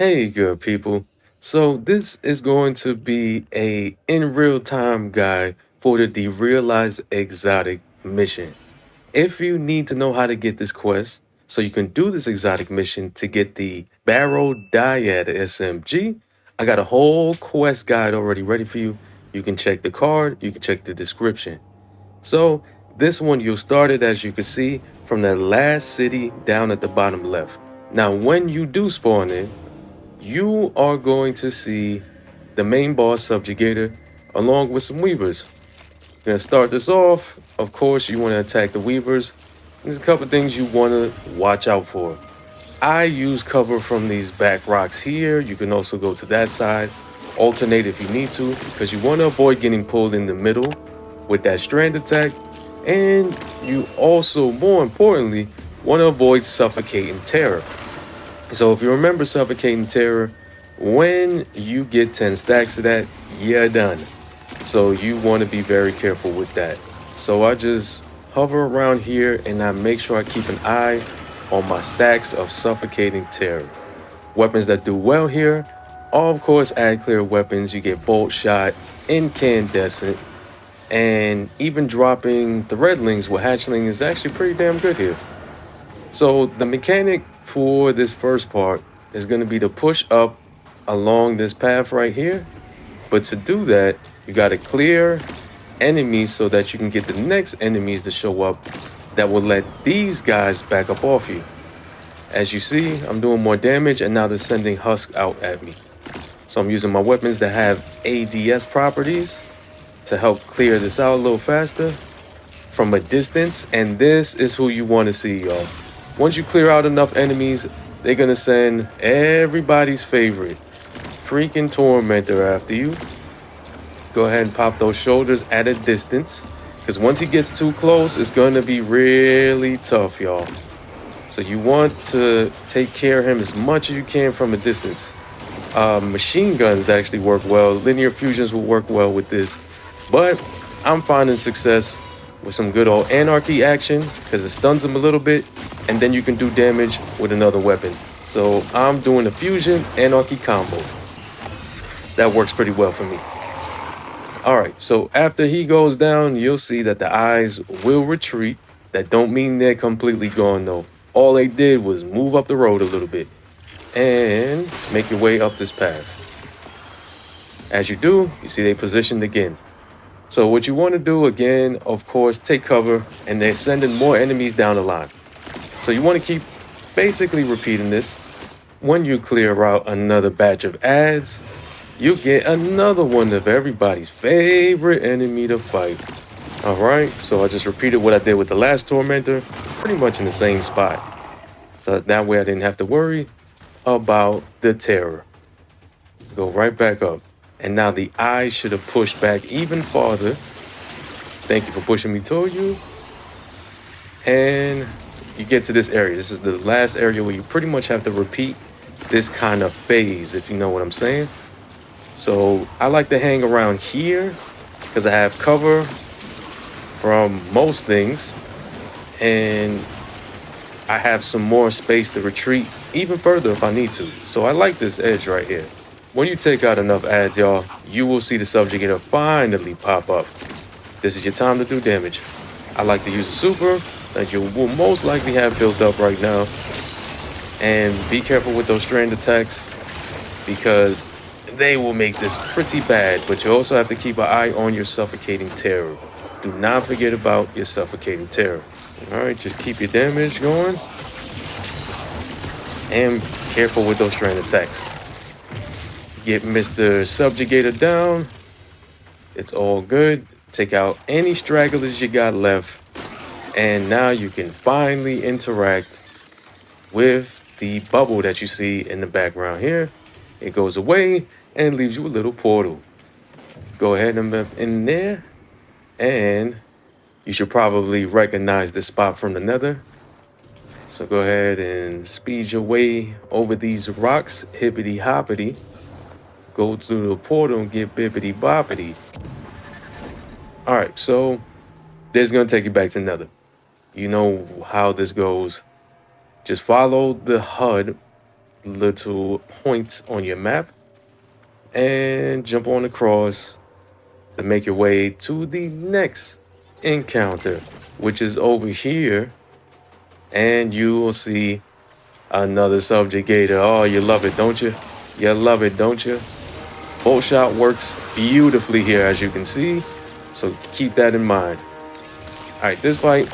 Hey, good people. So this is going to be a in real time guide for the Derealized Exotic mission. If you need to know how to get this quest, so you can do this exotic mission to get the Barrow-Dyad SMG, I got a whole quest guide already ready for you. You can check the card, you can check the description. So this one, you'll start it, as you can see, from the last city down at the bottom left. Now, when you do spawn in, you are going to see the main boss subjugator along with some weavers. Gonna start this off. Of course, you want to attack the weavers. There's a couple things you want to watch out for. I use cover from these back rocks here. You can also go to that side, alternate if you need to, because you want to avoid getting pulled in the middle with that strand attack. And you also, more importantly, want to avoid suffocating terror. So if you remember suffocating terror, when you get 10 stacks of that, you're done. So you want to be very careful with that. So I just hover around here and I make sure I keep an eye on my stacks of suffocating terror. Weapons that do well here are, of course, add clear weapons. You get bolt shot, incandescent, and even dropping the redlings with hatchling is actually pretty damn good here. So the mechanic for this first part is going to be to push up along this path right here. But to do that, you got to clear enemies so that you can get the next enemies to show up that will let these guys back up off you. As you see, I'm doing more damage and now they're sending husks out at me. So I'm using my weapons that have ADS properties to help clear this out a little faster from a distance. And this is who you want to see, y'all. Once you clear out enough enemies, they're going to send everybody's favorite freaking tormentor after you. Go ahead and pop those shoulders at a distance, because once he gets too close, it's going to be really tough, y'all. So you want to take care of him as much as you can from a distance. Machine guns actually work well. Linear fusions will work well with this. But I'm finding success with some good old anarchy action, because it stuns him a little bit, and then you can do damage with another weapon. So I'm doing a fusion anarchy combo. That works pretty well for me. All right, so after he goes down, you'll see that the eyes will retreat. That don't mean they're completely gone though. All they did was move up the road a little bit and make your way up this path. As you do, you see they positioned again. So what you want to do again, of course, take cover, and they're sending more enemies down the line. So you want to keep basically repeating this. When you clear out another batch of ads, you get another one of everybody's favorite enemy to fight. All right, so I just repeated what I did with the last tormentor, pretty much in the same spot. So that way I didn't have to worry about the terror. Go right back up. And now the eye should have pushed back even farther. Thank you for pushing me toward you. And you get to this area. This is the last area where you pretty much have to repeat this kind of phase, if you know what I'm saying. So I like to hang around here because I have cover from most things, and I have some more space to retreat even further if I need to. So I like this edge right here. When you take out enough ads, y'all, you will see the subjugator finally pop up. This is your time to do damage. I like to use a super that you will most likely have built up right now. And be careful with those strand attacks, because they will make this pretty bad. But you also have to keep an eye on your suffocating terror. Do not forget about your suffocating terror. All right, just keep your damage going. And careful with those strand attacks. Get Mr. Subjugator down. It's all good. Take out any stragglers you got left. And now you can finally interact with the bubble that you see in the background here. It goes away and leaves you a little portal. Go ahead and in there. And you should probably recognize this spot from the nether. So go ahead and speed your way over these rocks, hippity hoppity. Go through the portal and get bippity boppity. All right, so this is gonna take you back to nether. You know how this goes. Just follow the HUD little points on your map and jump on across to make your way to the next encounter, which is over here. And you will see another subjugator. Oh, you love it, don't you? You love it, don't you? Bolt shot works beautifully here, as you can see. So keep that in mind. All right, this fight,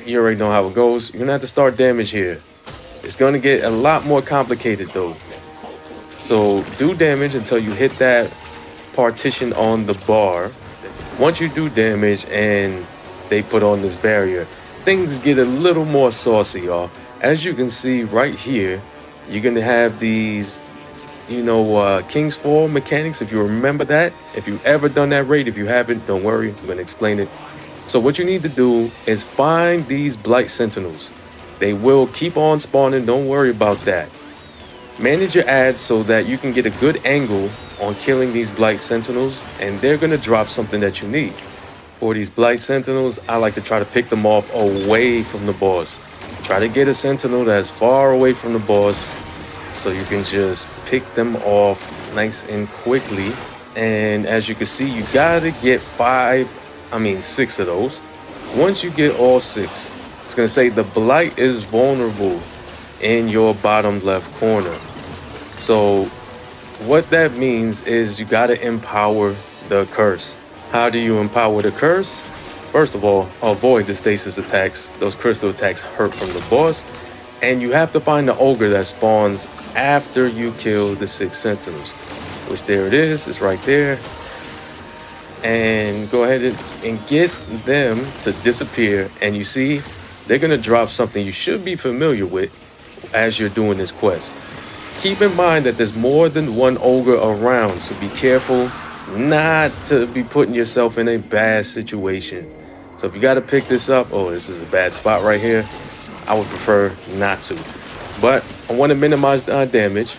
you already know how it goes. You're gonna have to start damage here. It's gonna get a lot more complicated though. So do damage until you hit that partition on the bar. Once you do damage and they put on this barrier, things get a little more saucy, y'all. As you can see right here, you're gonna have these, King's Fall mechanics, if you remember that. If you've ever done that raid, if you haven't, don't worry, I'm gonna explain it. So what you need to do is find these Blight Sentinels. They will keep on spawning, don't worry about that. Manage your ads so that you can get a good angle on killing these Blight Sentinels, and they're gonna drop something that you need. For these Blight Sentinels, I like to try to pick them off away from the boss. Try to get a Sentinel that's far away from the boss so you can just pick them off nice and quickly. And as you can see, you gotta get 6 of those. Once you get all 6, it's gonna say the Blight is vulnerable in your bottom left corner. So what that means is you gotta empower the curse. How do you empower the curse? First of all, avoid the stasis attacks. Those crystal attacks hurt from the boss. And you have to find the ogre that spawns after you kill the 6 sentinels. Which there it is, it's right there. And go ahead and get them to disappear. And you see, they're gonna drop something you should be familiar with as you're doing this quest. Keep in mind that there's more than one ogre around, so be careful not to be putting yourself in a bad situation. So if you got to pick this up, oh, this is a bad spot right here, I would prefer not to. But I want to minimize the damage,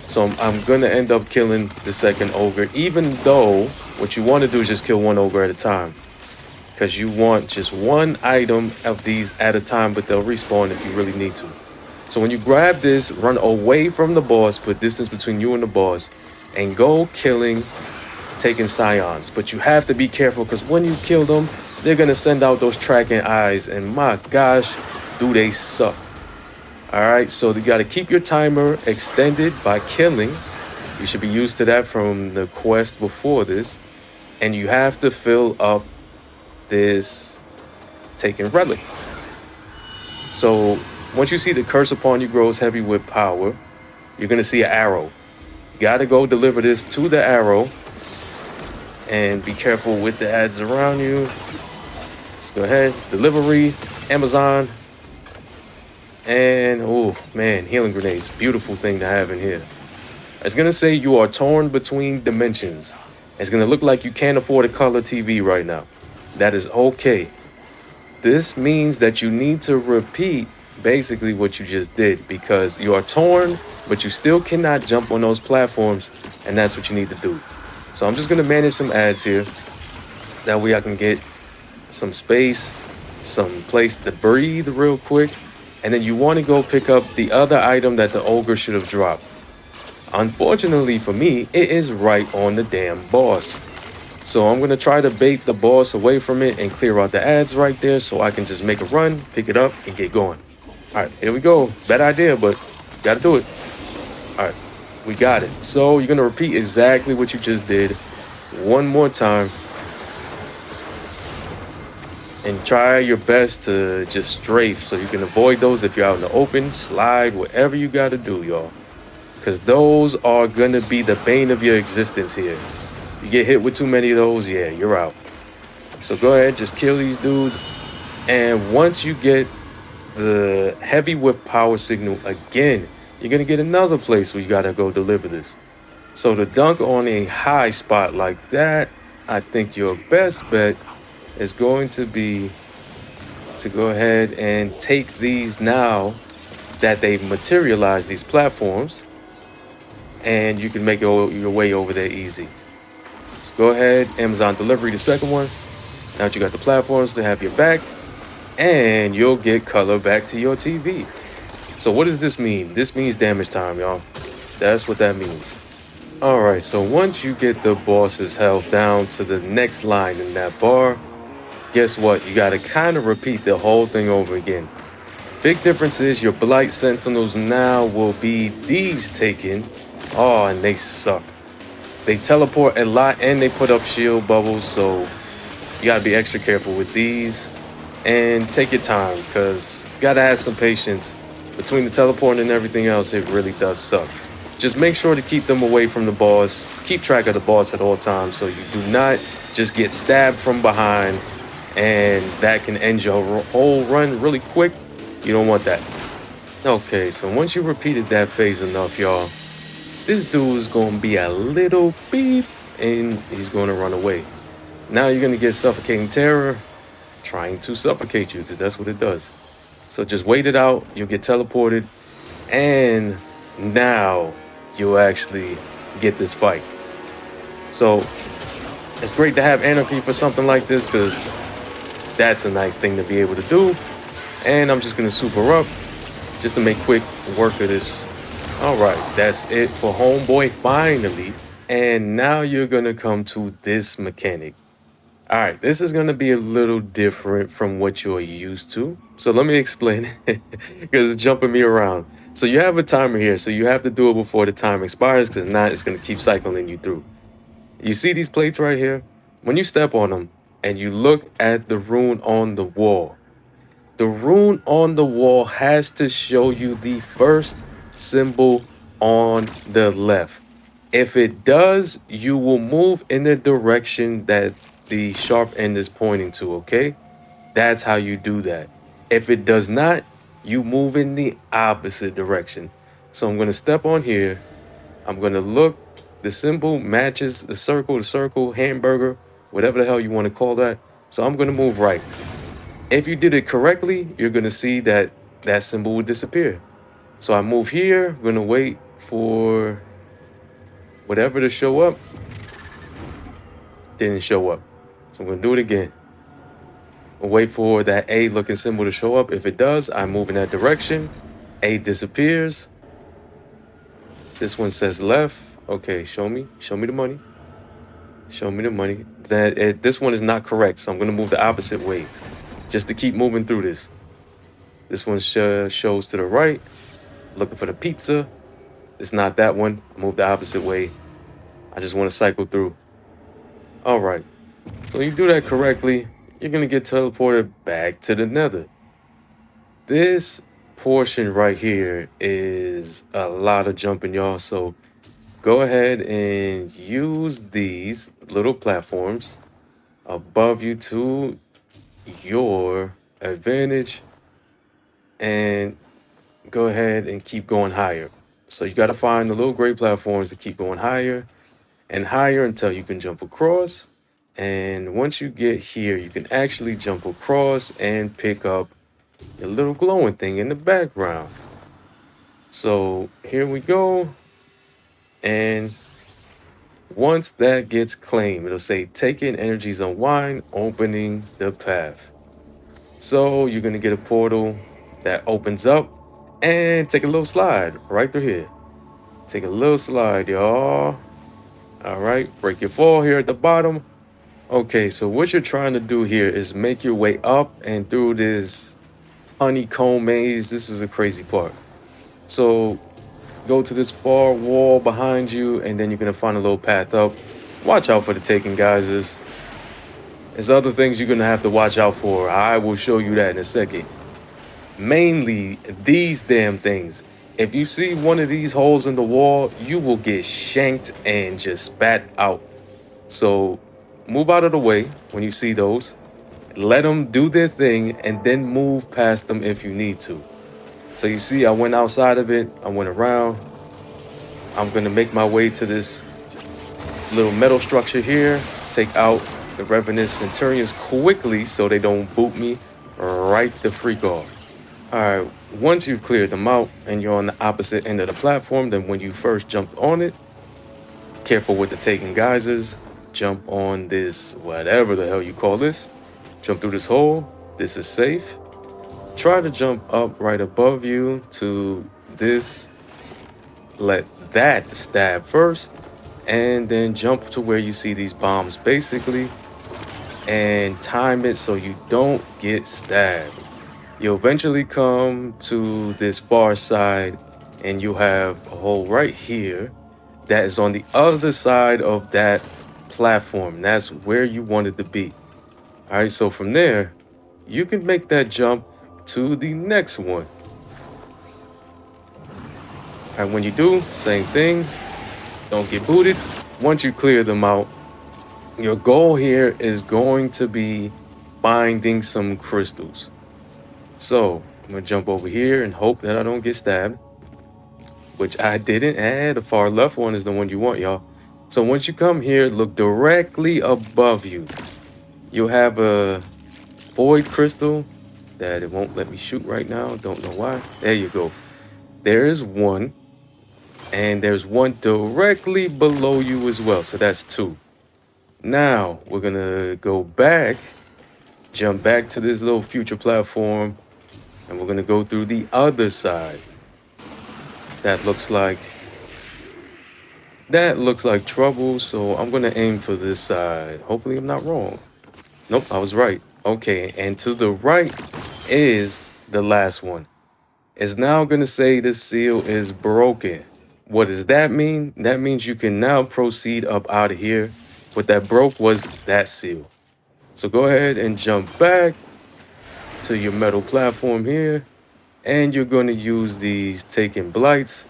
so I'm going to end up killing the second ogre, even though what you want to do is just kill one ogre at a time, because you want just one item of these at a time, but they'll respawn if you really need to. So when you grab this, run away from the boss, put distance between you and the boss, and go taking scions. But you have to be careful, because when you kill them, they're going to send out those tracking eyes, and my gosh, do they suck. Alright, so you got to keep your timer extended by killing. You should be used to that from the quest before this. And you have to fill up this taken relic. So once you see the curse upon you grows heavy with power, you're going to see an arrow. You got to go deliver this to the arrow. And be careful with the ads around you. Let's go ahead. Delivery, Amazon. And, oh, man, healing grenades. Beautiful thing to have in here. It's going to say you are torn between dimensions. It's going to look like you can't afford a color TV right now. That is okay. This means that you need to repeat basically what you just did, because you are torn, but you still cannot jump on those platforms, and that's what you need to do. So I'm just going to manage some ads here. That way I can get some space, some place to breathe real quick. And then you want to go pick up the other item that the ogre should have dropped. Unfortunately for me, it is right on the damn boss. So I'm going to try to bait the boss away from it and clear out the ads right there so I can just make a run, pick it up, and get going. All right, here we go. Bad idea, but got to do it. All right, we got it. So you're going to repeat exactly what you just did one more time. And try your best to just strafe so you can avoid those if you're out in the open, slide, whatever you got to do, y'all. Because those are going to be the bane of your existence here. You get hit with too many of those, yeah, you're out. So go ahead, just kill these dudes. And once you get the heavy with power signal again, you're going to get another place where you got to go deliver this. So to dunk on a high spot like that, I think your best bet is going to be to go ahead and take these now that they've materialized, these platforms, and you can make your way over there easy. So go ahead, Amazon delivery, the second one. Now that you got the platforms to have your back, and you'll get color back to your TV. So what does this mean? This means damage time, y'all. That's what that means. All right, so once you get the boss's health down to the next line in that bar, guess what? You got to kind of repeat the whole thing over again. Big difference is your Blight Sentinels now will be these taken. Oh, and they suck. They teleport a lot and they put up shield bubbles, so you got to be extra careful with these. And take your time, because you got to have some patience. Between the teleporting and everything else, it really does suck. Just make sure to keep them away from the boss. Keep track of the boss at all times so you do not just get stabbed from behind, and that can end your whole run really quick. You don't want that. Okay, so once you repeated that phase enough, y'all, this dude is going to be a little beep, and he's going to run away. Now you're going to get Suffocating Terror trying to suffocate you, because that's what it does. So just wait it out. You'll get teleported, and now you'll actually get this fight. So it's great to have Anarchy for something like this, because that's a nice thing to be able to do. And I'm just going to super up just to make quick work of this. All right, that's it for Homeboy finally. And now you're going to come to this mechanic. All right, this is going to be a little different from what you're used to. So let me explain it, because it's jumping me around. So you have a timer here, so you have to do it before the time expires, because if not, it's going to keep cycling you through. You see these plates right here? When you step on them and you look at the rune on the wall, the rune on the wall has to show you the first symbol on the left. If it does, you will move in the direction that the sharp end is pointing to, okay? That's how you do that. If it does not, you move in the opposite direction. So I'm going to step on here. I'm going to look. The symbol matches the circle, hamburger, whatever the hell you want to call that. So I'm going to move right. If you did it correctly, you're going to see that that symbol would disappear. So I move here. I'm going to wait for whatever to show up. Didn't show up. So I'm going to do it again. I'll wait for that A looking symbol to show up. If it does, I move in that direction. A disappears. This one says left. Okay, show me the money. Show me the money. This one is not correct, so I'm going to move the opposite way just to keep moving through this. This one shows to the right. Looking for the pizza. It's not that one. Move the opposite way. I just want to cycle through. All right. So you do that correctly, you're going to get teleported back to the nether. This portion right here is a lot of jumping, y'all. So go ahead and use these little platforms above you to your advantage, and go ahead and keep going higher. So you got to find the little gray platforms to keep going higher and higher until you can jump across. And once you get here, you can actually jump across and pick up a little glowing thing in the background. So here we go. And once that gets claimed, it'll say taking energies unwind, opening the path. So you're going to get a portal that opens up and take a little slide right through here. Take a little slide, y'all. All right, break your fall here at the bottom. Okay, so what you're trying to do here is make your way up and through this honeycomb maze. This is a crazy part. So go to this far wall behind you, and then you're going to find a little path up. Watch out for the taking geysers. There's other things you're going to have to watch out for. I will show you that in a second. Mainly these damn things. If you see one of these holes in the wall, you will get shanked and just spat out. So move out of the way when you see those. Let them do their thing and then move past them if you need to. So you see, I went outside of it. I went around. I'm going to make my way to this little metal structure here. Take out the Revenant Centurions quickly so they don't boot me right the freak off. All right, once you've cleared them out and you're on the opposite end of the platform than when you first jumped on it, careful with the taking geysers. Jump on this, whatever the hell you call this. Jump through this hole. This is safe. try to jump up right above you to this. Let that stab first, and then jump to where you see these bombs basically, and time it so you don't get stabbed. You'll eventually come to this far side, and you have a hole right here that is on the other side of that platform. That's where you wanted to be. All right, so from there, you can make that jump to the next one. And when you do, same thing, don't get booted. Once you clear them out, your goal here is going to be finding some crystals. So I'm gonna jump over here and hope that I don't get stabbed, which I didn't. And the far left one is the one you want, y'all. So once you come here, look directly above you. You'll have a void crystal that it won't let me shoot right now. Don't know why. There you go. There is one. And there's one directly below you as well. So that's two. Now we're gonna go back, jump back to this little future platform, and we're gonna go through the other side. That looks like trouble, so I'm gonna aim for this side. Hopefully I'm not wrong. Nope, I was right. Okay, and to the right is the last one. It's now gonna say the seal is broken. What does that mean? That means you can now proceed up out of here. What that broke was that seal. So go ahead and jump back to your metal platform here. And you're going to use these taken blights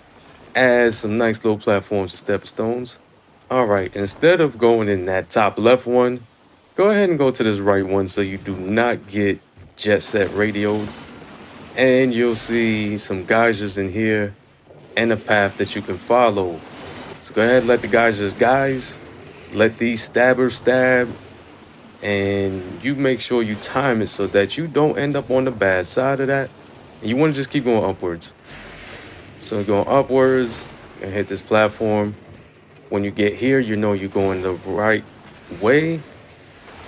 as some nice little platforms and stepping stones. All right, instead of going in that top left one, go ahead and go to this right one so you do not get jet set radioed. And you'll see some geysers in here and a path that you can follow. So go ahead, let the geysers guys, let these stabbers stab, and you make sure you time it so that you don't end up on the bad side of that. And you want to just keep going upwards. So going upwards and hit this platform. When you get here, you know you're going the right way.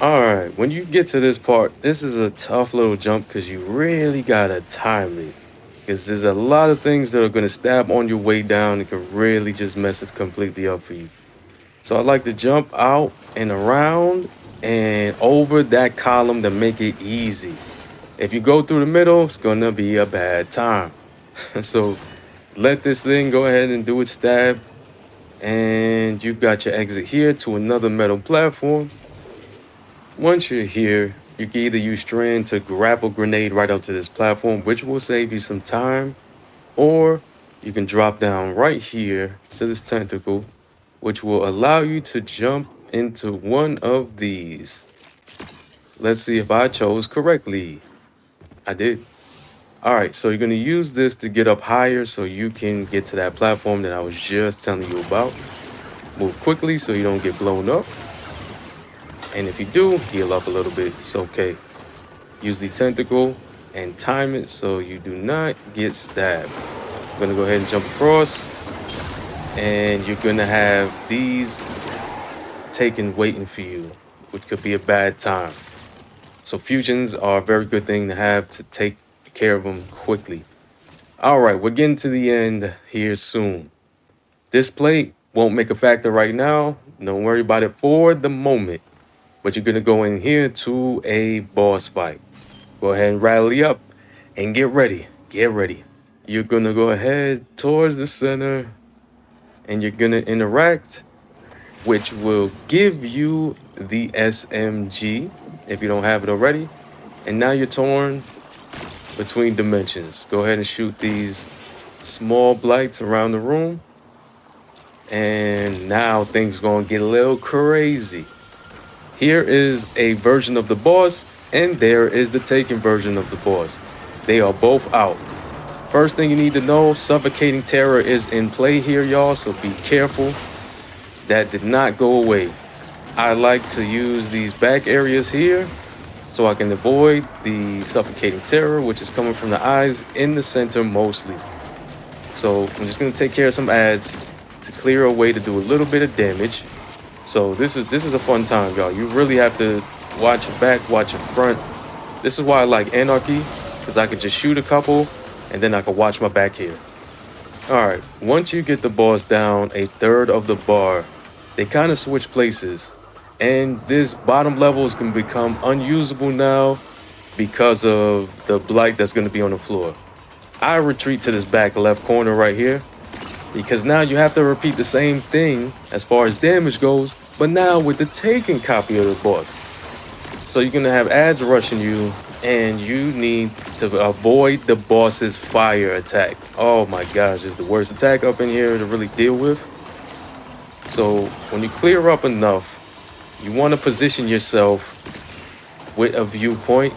All right, when you get to this part, this is a tough little jump because you really gotta time it. Because there's a lot of things that are going to stab on your way down and can really just mess it completely up for you. So I like to jump out and around and over that column to make it easy. If you go through the middle, it's going to be a bad time. So let this thing go ahead and do its stab. And you've got your exit here to another metal platform. Once you're here, you can either use strand to grapple grenade right up to this platform, which will save you some time, or you can drop down right here to this tentacle, which will allow you to jump into one of these. Let's see if I chose correctly. I did. All right, so you're going to use this to get up higher so you can get to that platform that I was just telling you about. Move quickly so you don't get blown up. And if you do, heal up a little bit, it's okay. Use the tentacle and time it so you do not get stabbed. I'm gonna go ahead and jump across, and you're gonna have these taken waiting for you, which could be a bad time. So fusions are a very good thing to have to take care of them quickly. All right, we're getting to the end here soon. This plate won't make a factor right now. Don't worry about it for the moment. But you're going to go in here to a boss fight. Go ahead and rally up and get ready. Get ready. You're going to go ahead towards the center and you're going to interact, which will give you the SMG if you don't have it already. And now you're torn between dimensions. Go ahead and shoot these small blights around the room. And now things going to get a little crazy. Here is a version of the boss, and there is the taken version of the boss. They are both out. First thing you need to know, suffocating terror is in play here, y'all, so be careful. That did not go away. I like to use these back areas here so I can avoid the suffocating terror, which is coming from the eyes in the center mostly. So I'm just going to take care of some ads to clear a way to do a little bit of damage. So this is a fun time, y'all. You really have to watch your back, watch your front. This is why I like Anarchy, because I could just shoot a couple and then I could watch my back here. Alright, once you get the boss down a third of the bar, they kind of switch places. And this bottom levels can become unusable now because of the blight that's going to be on the floor. I retreat to this back left corner right here, because now you have to repeat the same thing as far as damage goes, but now with the taken copy of the boss. So you're going to have ads rushing you, and you need to avoid the boss's fire attack. Oh my gosh, it's the worst attack up in here to really deal with. So when you clear up enough, you want to position yourself with a viewpoint.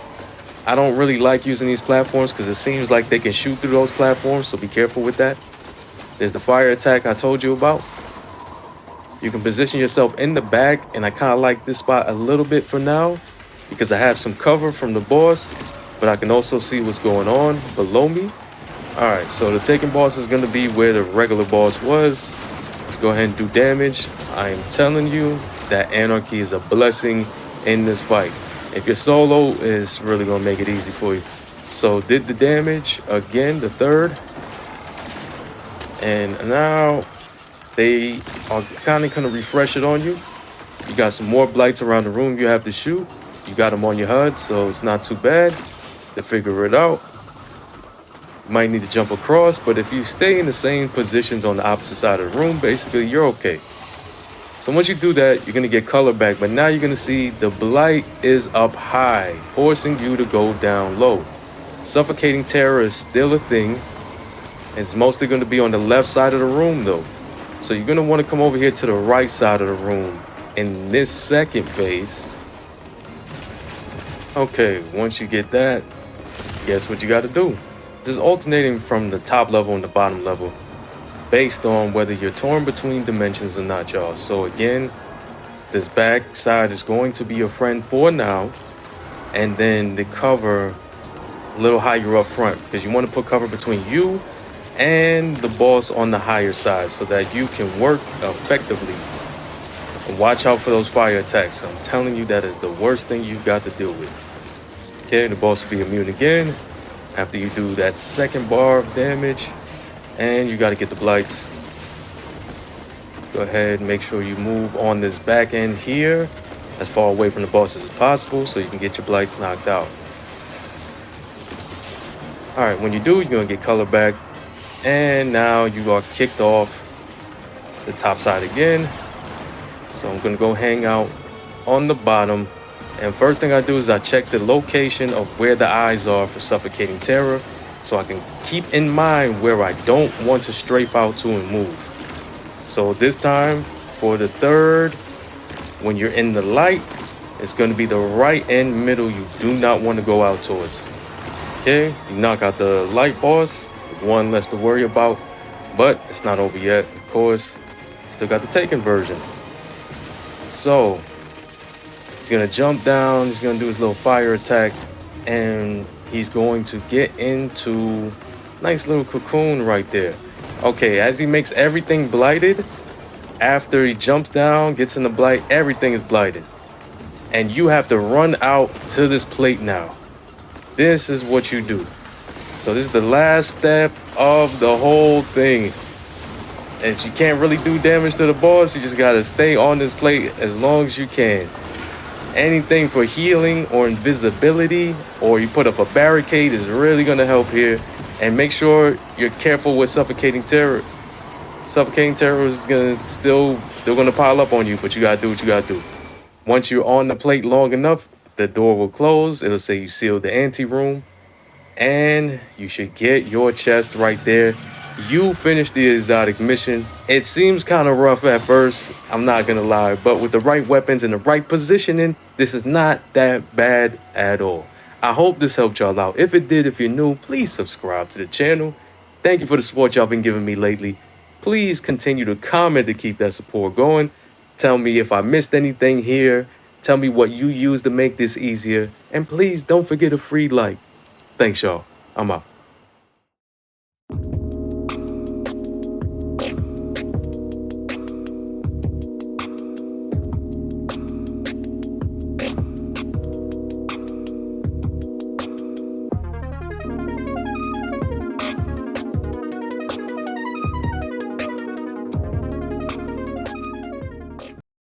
I don't really like using these platforms because it seems like they can shoot through those platforms, so be careful with that. There's the fire attack I told you about. You can position yourself in the back, and I kind of like this spot a little bit for now because I have some cover from the boss, but I can also see what's going on below me. Alright, so the taken boss is going to be where the regular boss was. Let's go ahead and do damage. I am telling you that anarchy is a blessing in this fight. If you're solo, it's really going to make it easy for you. So did the damage again, the third. And now they are kind of going to refresh it on you. You got some more blights around the room you have to shoot. You got them on your HUD, so it's not too bad to figure it out. You might need to jump across, but if you stay in the same positions on the opposite side of the room, basically you're okay. So once you do that, you're going to get color back, but now you're going to see the blight is up high, forcing you to go down low. Suffocating terror is still a thing. It's mostly going to be on the left side of the room though. So you're going to want to come over here to the right side of the room in this second phase. Okay, once you get that, guess what you got to do? Just alternating from the top level and the bottom level based on whether you're torn between dimensions or not, y'all. So again, this back side is going to be your friend for now, and then the cover a little higher up front because you want to put cover between you and the boss on the higher side so that you can work effectively. And watch out for those fire attacks. I'm telling you, that is the worst thing you've got to deal with. Okay, the boss will be immune again after you do that second bar of damage. And you got to get the blights. Go ahead and make sure you move on this back end here as far away from the bosses as possible so you can get your blights knocked out. Alright, when you do, you're going to get color back. And now you are kicked off the top side again. So I'm going to go hang out on the bottom. And first thing I do is I check the location of where the eyes are for suffocating terror, so I can keep in mind where I don't want to strafe out to and move. So this time for the third, when you're in the light, it's going to be the right and middle you do not want to go out towards. Okay, you knock out the light boss, one less to worry about, but it's not over yet. Of course, still got the taken version. So he's going to jump down, he's going to do his little fire attack, and he's going to get into nice little cocoon right there. Okay, as he makes everything blighted, after he jumps down, gets in the blight, everything is blighted. And you have to run out to this plate now. This is what you do. So this is the last step of the whole thing. And you can't really do damage to the boss, you just gotta stay on this plate as long as you can. Anything for healing or invisibility, or you put up a barricade, is really going to help here. And make sure you're careful with suffocating terror. Suffocating terror is still going to pile up on you, but you got to do what you got to do. Once you're on the plate long enough, the door will close. It'll say you sealed the anteroom, and you should get your chest right there. You finished the exotic mission. It seems kind of rough at first, I'm not gonna lie, but with the right weapons and the right positioning, this is not that bad at all. I hope this helped y'all out. If it did, if you're new, please subscribe to the channel. Thank you for the support y'all been giving me lately. Please continue to comment to keep that support going. Tell me if I missed anything here. Tell me what you use to make this easier. And please don't forget a free like. Thanks, y'all. I'm out.